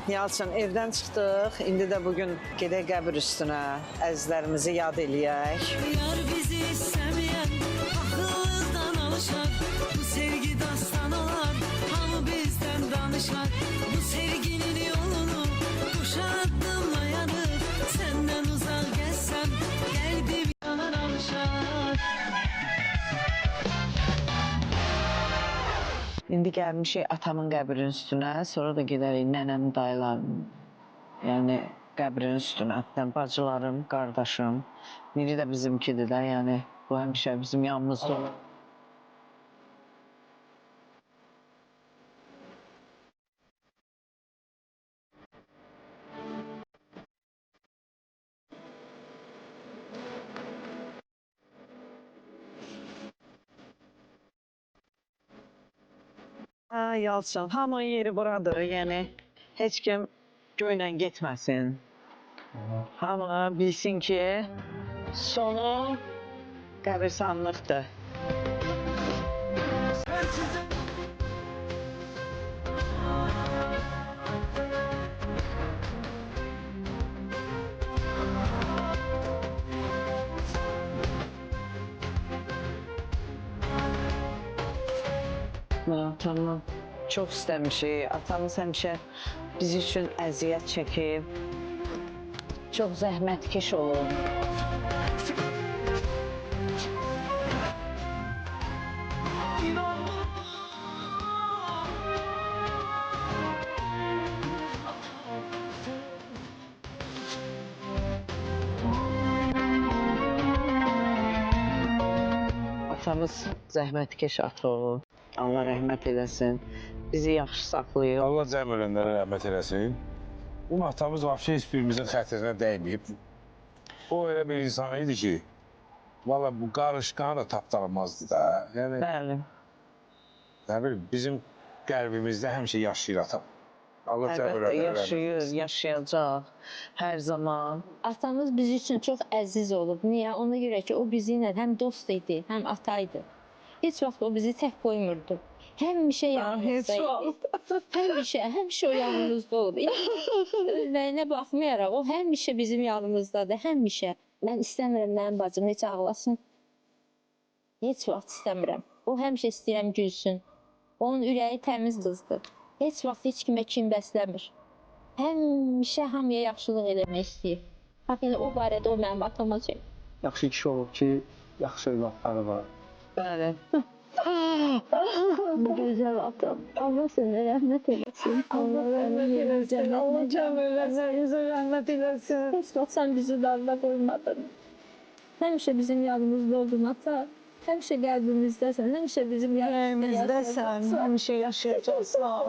Yalçın, evdən çıxdıq. İndi də bugün gedək qəbir üstünə. Əzizlərimizi yad eləyək. Yar bizi istəməyən axıllıqdan alışar. Bu sevgi dastan olar, hamı bizdən danışar. Bu sevginin yolunu boşa addımlayanır. Səndən uzaq gəzsəm, qəlbim yanar alışar. İndi gəlmişik atamın qəbrinin üstünə. Sonra da gedərik nənəm, dayılarım. Yəni qəbrin üstünə. Bacılarım, qardaşım. Biri də bizimkidir də. Yəni bu həmişə bizim yanımızda olur. Ha, Yalçın, hamının yeri buradır. Yəni heç kim göylə getməsin. Hamı bilsin ki, sonu qəbirstanlıqdır. Atamı çox istəmişik. Atamız həmişə biz üçün əziyyət çəkib. Çox zəhmətkeş olur. Atamız zəhmətkeş ata olur. Allah rəhmət eləsin. Bizi yaxşı saxlayır. Allah cəm ölənlərə rəhmət eləsin. Bu atamız vəbşə heç birimizin xətrinə dəyməyib. O elə bir insan idi ki, valla bu qarışqanı da tapdalmazdı da. Yəni, Bəli. nə bilim, bizim qəlbimizdə həmişə yaşayır atam. Allah cəm Əlbəttə, ölənlərə rəhmət yaşayır, eləsin. yaşayacaq hər zaman. Atamız biz üçün çox əziz olub. Niyə? Ona görə ki, o bizi ilə həm dost idi, həm ataydı. Heç vaxt o bizi tək qoymurdu. Həmişə yanımızdaydı. Həmişə o yanımızda oldu. Özləyinə baxmayaraq, o həmişə bizim yanımızdadır, həmişə. Mən istəmirəm mənim bacım heç ağlasın. Heç vaxt istəmirəm. O həmişə istəyirəm gülsün. Onun ürəyi təmiz qızdır. Heç vaxt heç kimə kin bəsləmir. Həmişə hamıya yaxşılıq eləmək istəyir. Bax, elə o barədə o mənim atama şey. Yaxşı kişi olub ki, yaxşı övladları var. Bəli. Gözəl atam. Allah sənə rəhmət eləsin. Allah rəhmət eləsin. Allah cəm ölənlərinizə rəhmət eləsin. Heç vaxt sən bizi darda qoymadın. Həmişə bizim yanımızda oldun ata. Həmişə qəlbimizdəsən. Həmişə bizim yanımızdəsən. Evimizdəsən, həmişə yaşayacaqsan.